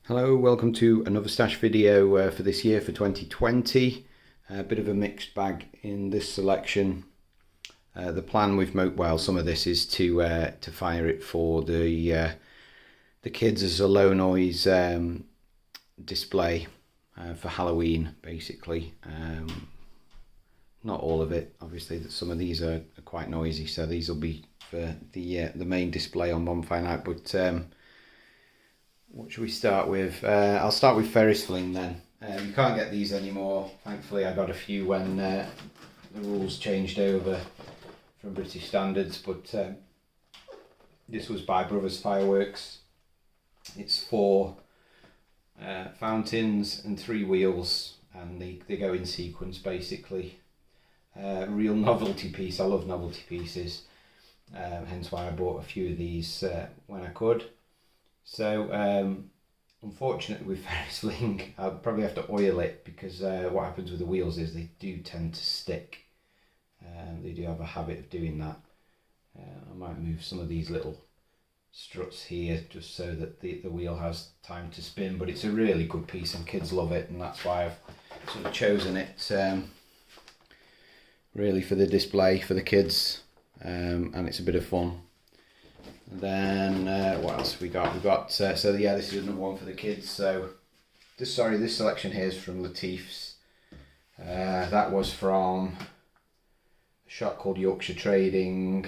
Hello, welcome to another stash video for this year, for 2020. A bit of a mixed bag in this selection. The plan with some of this is to fire it for the kids as a low noise display for Halloween, basically. Not all of it, obviously. Some of these are quite noisy, so these will be for the main display on Bonfire Night. But what should we start with? I'll start with Ferris Fling then. You can't get these anymore. Thankfully I got a few when the rules changed over from British standards, but this was by Brothers Fireworks. It's 4 fountains and 3 wheels, and they go in sequence basically. Real novelty piece. I love novelty pieces, hence why I bought a few of these when I could. So unfortunately with Ferris Fling I'll probably have to oil it, because what happens with the wheels is they do tend to stick. They do have a habit of doing that. I might move some of these little struts here just so that the wheel has time to spin, but it's a really good piece and kids love it, and that's why I've sort of chosen it really for the display for the kids, and it's a bit of fun. Then what else we got? So yeah, this is another one for the kids. So this selection here is from Latif's. That was from a shop called Yorkshire Trading.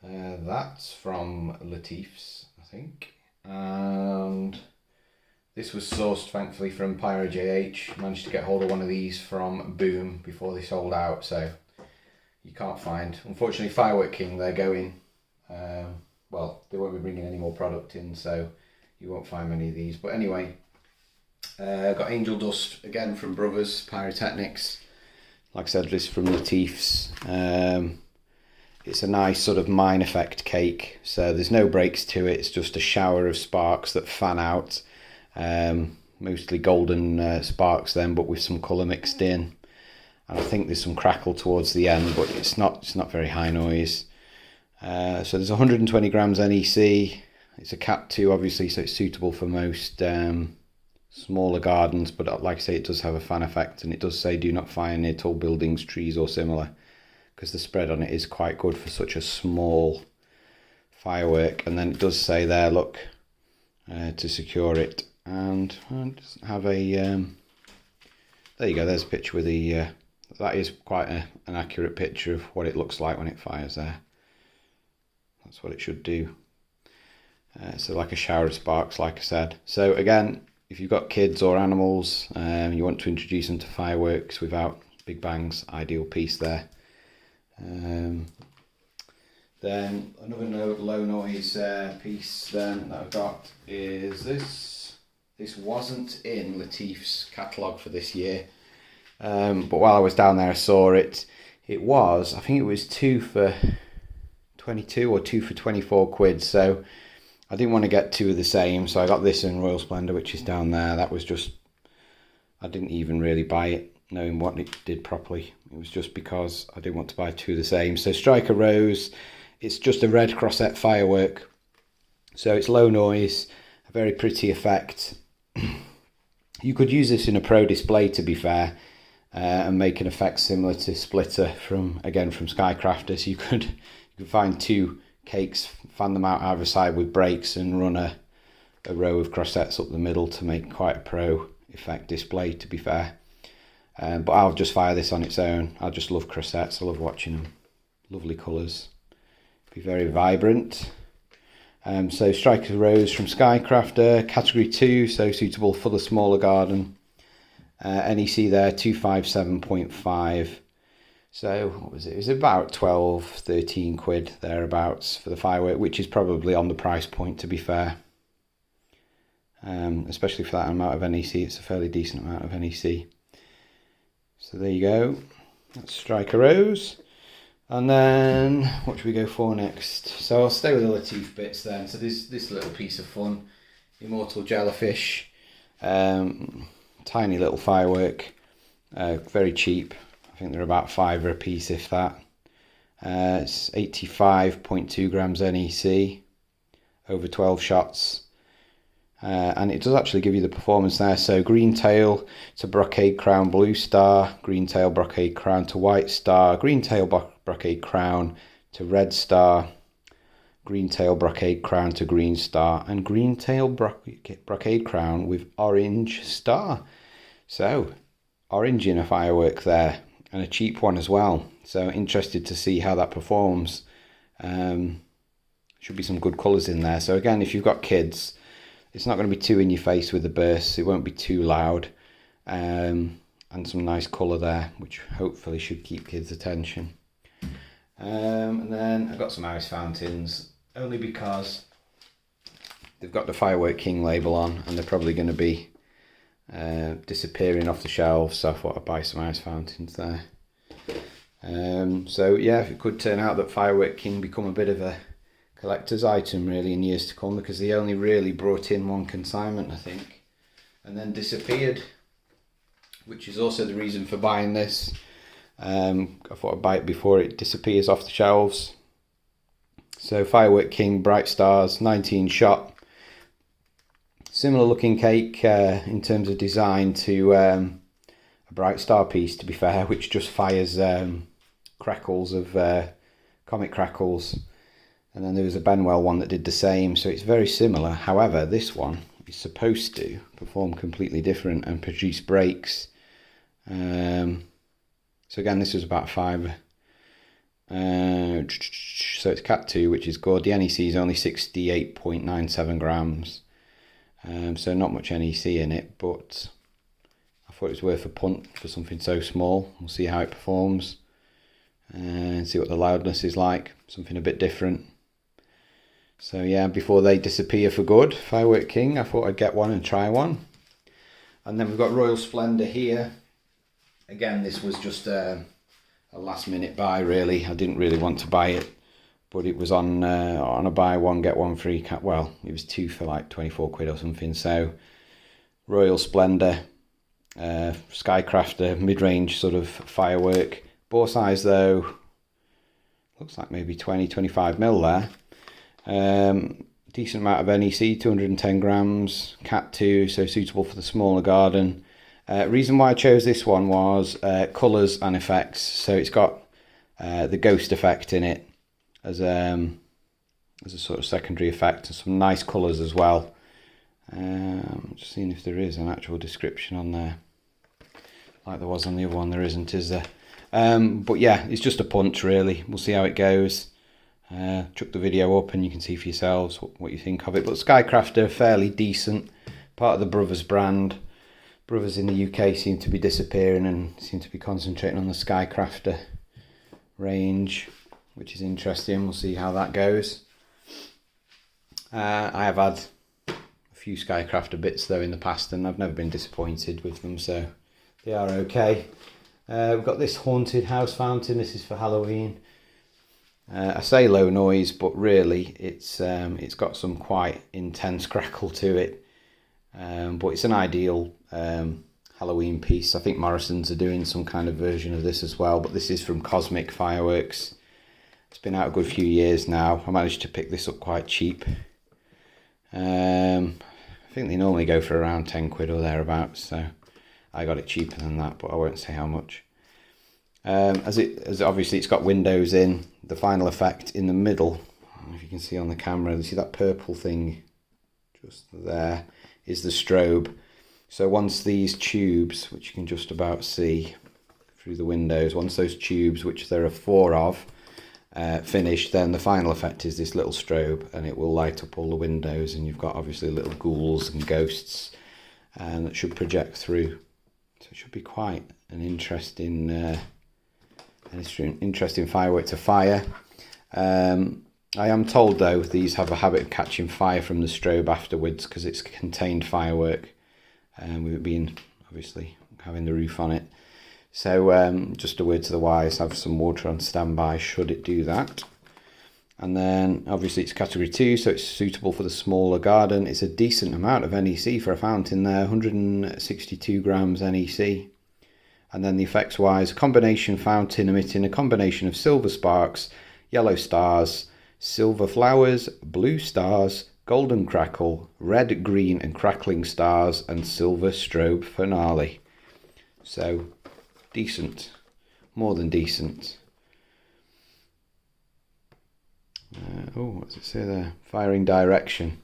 That's from Latif's, I think. And this was sourced thankfully from Pyro JH. Managed to get hold of one of these from Boom before they sold out, so you can't find. Unfortunately, Firework King, they're going. Well, they won't be bringing any more product in, so you won't find many of these. But anyway, got Angel Dust again from Brothers Pyrotechnics. Like I said, this from Latif's. It's a nice sort of mine effect cake, so there's no breaks to it. It's just a shower of sparks that fan out, mostly golden sparks then, but with some colour mixed in. And I think there's some crackle towards the end, but it's not very high noise. So there's 120 grams NEC. It's a Cat 2 obviously, so it's suitable for most smaller gardens, but like I say, it does have a fan effect, and it does say do not fire near tall buildings, trees or similar, because the spread on it is quite good for such a small firework. And then it does say there, look, to secure it, and just have a there you go, there's a picture with the that is quite an accurate picture of what it looks like when it fires there. That's what it should do. So like a shower of sparks, like I said. So again, if you've got kids or animals, you want to introduce them to fireworks without big bangs, ideal piece there. Then another low noise piece then that I've got is this. This wasn't in Latif's catalogue for this year, but while I was down there I saw it. It was, I think it was 2 for 22 or 2 for 24 quid, so I didn't want to get 2 of the same, so I got this in Royal Splendor, which is down there. That was just, I didn't even really buy it knowing what it did properly. It was just because I didn't want to buy 2 of the same. So Striker Rose, it's just a red crossette firework, so it's low noise, a very pretty effect. You could use this in a pro display, to be fair, and make an effect similar to Splitter from Skycrafter. So you could find 2 cakes, fan them out either side with breaks, and run a row of crossettes up the middle to make quite a pro effect display, to be fair. But I'll just fire this on its own. I just love crossettes, I love watching them. Lovely colours, be very vibrant. So Striker Rose from Skycrafter, category 2, so suitable for the smaller garden. NEC there 257.5. So what was it? It was about 12-13 quid thereabouts for the firework, which is probably on the price point, to be fair. Especially for that amount of NEC, it's a fairly decent amount of NEC. So there you go. That's Striker Rose. And then what should we go for next? So I'll stay with the Latif bits then. So this little piece of fun, Immortal Jellyfish, tiny little firework, very cheap. I think they're about £5 a piece, if that. It's 85.2 grams NEC, over 12 shots. and it does actually give you the performance there. So green tail to brocade crown, blue star, green tail brocade crown to white star, green tail brocade crown to red star, green tail brocade crown to green star, and green tail brocade crown with orange star. So orange in a firework there, and a cheap one as well. So interested to see how that performs. Should be some good colours in there. So again, if you've got kids, it's not going to be too in your face with the bursts. It won't be too loud, and some nice colour there, which hopefully should keep kids' attention. And then I've got some ice fountains, only because they've got the Firework King label on, and they're probably going to be disappearing off the shelves, so I thought I'd buy some ice fountains there. So yeah, it could turn out that Firework King become a bit of a collector's item really in years to come, because they only really brought in one consignment, I think, and then disappeared, which is also the reason for buying this. I thought I'd buy it before it disappears off the shelves. So Firework King Bright Stars 19 shot, similar looking cake in terms of design to a Bright Star piece, to be fair, which just fires crackles of comic crackles. And then there was a Benwell one that did the same, so it's very similar. However, this one is supposed to perform completely different and produce breaks. So again, this was about 5. So it's Cat 2, which is good. The NEC is only 68.97 grams. So not much NEC in it, but I thought it was worth a punt for something so small. We'll see how it performs and see what the loudness is like. Something a bit different. So yeah, before they disappear for good, Firework King, I thought I'd get one and try one. And then we've got Royal Splendor here. Again, this was just a last minute buy really. I didn't really want to buy it, but it was on a buy one get one free. Well, it was 2 for like 24 quid or something. So Royal Splendor, Skycrafter, mid-range sort of firework. Bore size though, looks like maybe 20-25 mil there. Decent amount of NEC, 210 grams, Cat 2, so suitable for the smaller garden. Reason why I chose this one was colours and effects. So it's got the ghost effect in it as a sort of secondary effect, and some nice colours as well. Just seeing if there is an actual description on there, like there was on the other one. There isn't, is there? But yeah, it's just a punch really. We'll see how it goes. Chuck the video up and you can see for yourselves what you think of it. But Skycrafter, fairly decent, part of the Brothers brand. Brothers in the UK seem to be disappearing and seem to be concentrating on the Skycrafter range, which is interesting. We'll see how that goes. I have had a few Skycrafter bits though in the past, and I've never been disappointed with them, so they are okay. We've got this haunted house fountain. This is for Halloween. I say low noise, but really it's got some quite intense crackle to it. But it's an ideal Halloween piece. I think Morrison's are doing some kind of version of this as well, but this is from Cosmic Fireworks. It's been out a good few years now. I managed to pick this up quite cheap. I think they normally go for around 10 quid or thereabouts, so I got it cheaper than that, but I won't say how much. As obviously it's got windows in. The final effect in the middle, I don't know if you can see on the camera, you see that purple thing just there, is the strobe. So once these tubes, which you can just about see through the windows, once those tubes, which there are 4 of, finish, then the final effect is this little strobe, and it will light up all the windows, and you've got obviously little ghouls and ghosts that should project through. So it should be quite an interesting firework to fire. I am told though these have a habit of catching fire from the strobe afterwards, because it's contained firework, with it being obviously having the roof on it. So just a word to the wise, have some water on standby should it do that. And then obviously it's category 2, so it's suitable for the smaller garden. It's a decent amount of NEC for a fountain there, 162 grams NEC. And then the effects wise, a combination fountain emitting a combination of silver sparks, yellow stars, silver flowers, blue stars, golden crackle, red, green and crackling stars, and silver strobe finale. So, decent. More than decent. What does it say there? Firing direction.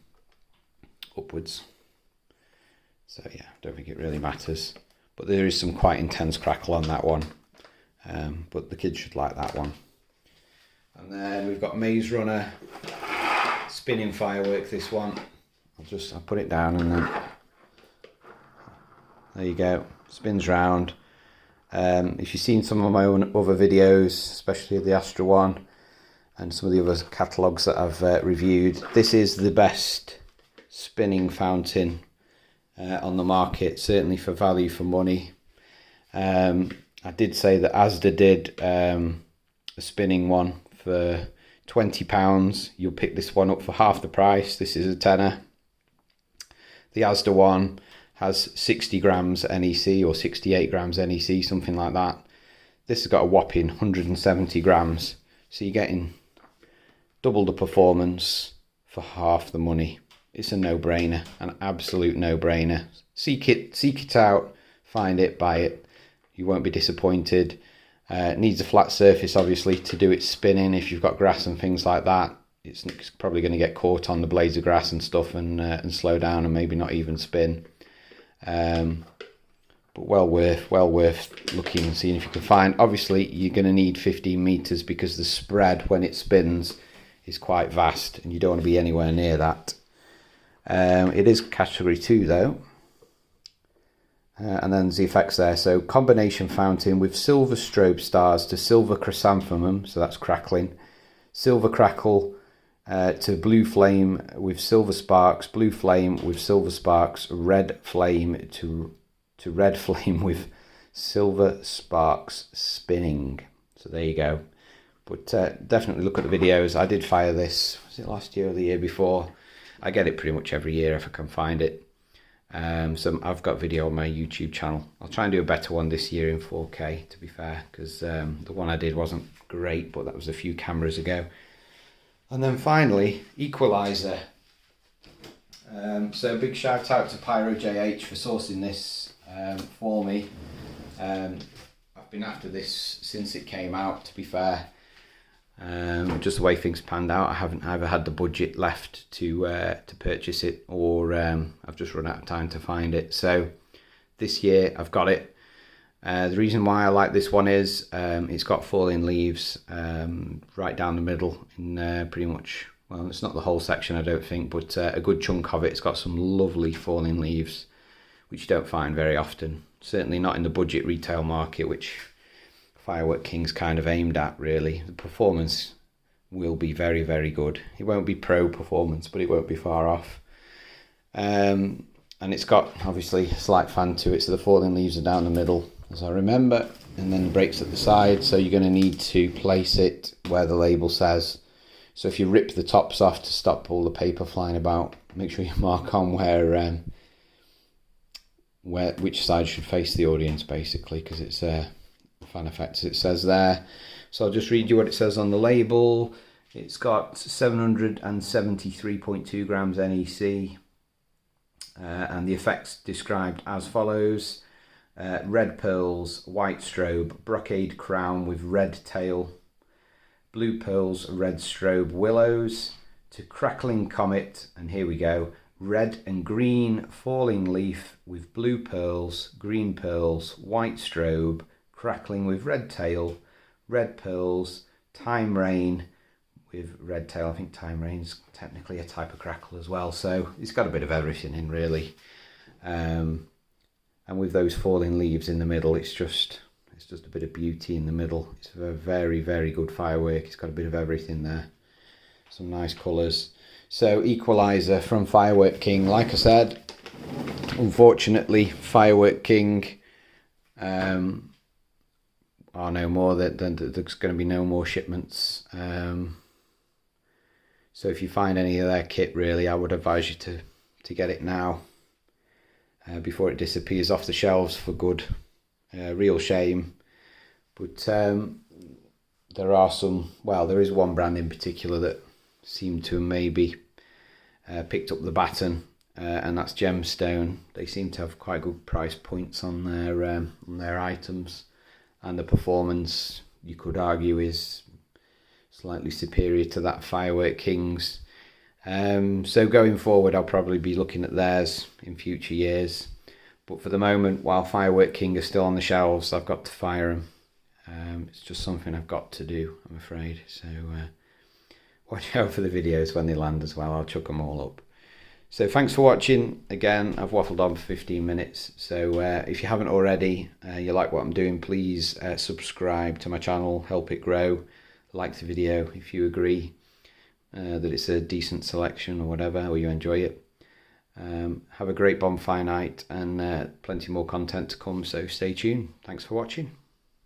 Upwards. So yeah, don't think it really matters. But there is some quite intense crackle on that one. But the kids should like that one. And then we've got Maze Runner spinning firework, this one. I'll put it down and then there you go. Spins round. If you've seen some of my own other videos, especially the Astra one and some of the other catalogues that I've reviewed, this is the best spinning fountain on the market, certainly for value for money. I did say that Asda did a spinning one for £20. You'll pick this one up for half the price. This is a tenner. The Asda one has 60 grams NEC or 68 grams NEC, something like that. This has got a whopping 170 grams. So you're getting double the performance for half the money. It's a no-brainer, an absolute no-brainer. Seek it out, find it, buy it. You won't be disappointed. It needs a flat surface, obviously, to do its spinning. If you've got grass and things like that, it's probably going to get caught on the blades of grass and stuff and slow down and maybe not even spin. But well worth looking and seeing if you can find. Obviously, you're going to need 15 meters because the spread when it spins is quite vast, and you don't want to be anywhere near that. It is category 2 though. And then there's the effects there. So combination fountain with silver strobe stars to silver chrysanthemum, so that's crackling. Silver crackle to blue flame with silver sparks, blue flame with silver sparks, red flame to red flame with silver sparks spinning. So there you go. But definitely look at the videos. I did fire this, was it last year or the year before? I get it pretty much every year if I can find it. So I've got video on my YouTube channel. I'll try and do a better one this year in 4K, to be fair, because the one I did wasn't great, but that was a few cameras ago. And then finally, Equalizer. So big shout out to Pyro JH for sourcing this for me. I've been after this since it came out, to be fair. Just the way things panned out, I haven't either had the budget left to purchase it, or I've just run out of time to find it. So this year I've got it. The reason why I like this one is it's got falling leaves right down the middle in pretty much, well, it's not the whole section I don't think, but a good chunk of it. It's got some lovely falling leaves which you don't find very often, certainly not in the budget retail market, which Firework King's kind of aimed at, really. The performance will be very, very good. It won't be pro performance, but it won't be far off. And it's got, obviously, a slight fan to it, so the falling leaves are down the middle, as I remember, and then the breaks at the side, so you're going to need to place it where the label says. So if you rip the tops off to stop all the paper flying about, make sure you mark on which side should face the audience, basically, because it's fan effects it says there. So I'll just read you what it says on the label. It's got 773.2 grams NEC, and the effects described as follows: red pearls, white strobe, brocade crown with red tail, blue pearls, red strobe willows, to crackling comet, and here we go, red and green falling leaf with blue pearls, green pearls, white strobe, crackling with red tail, red pearls, time rain with red tail. I think time rain's technically a type of crackle as well, so it's got a bit of everything in, really. And with those falling leaves in the middle, it's just a bit of beauty in the middle. It's a very, very good firework. It's got a bit of everything there. Some nice colours. So Equalizer from Firework King. Like I said, unfortunately, Firework King are no more. There's going to be no more shipments. So if you find any of their kit, really, I would advise you to get it now before it disappears off the shelves for good. Real shame. But there are some, well, there is one brand in particular that seemed to maybe Picked up the baton, and that's gemstone. They seem to have quite good price points on their items, and the performance, you could argue, is slightly superior to that Firework King's. So going forward, I'll probably be looking at theirs in future years. But for the moment, while Firework King is still on the shelves, I've got to fire them. It's just something I've got to do, I'm afraid. So watch out for the videos when they land as well. I'll chuck them all up. So thanks for watching. Again, I've waffled on for 15 minutes. So if you haven't already, you like what I'm doing, please subscribe to my channel, help it grow. Like the video if you agree that it's a decent selection or whatever, or you enjoy it. Have a great bonfire night, and plenty more content to come, so stay tuned. Thanks for watching.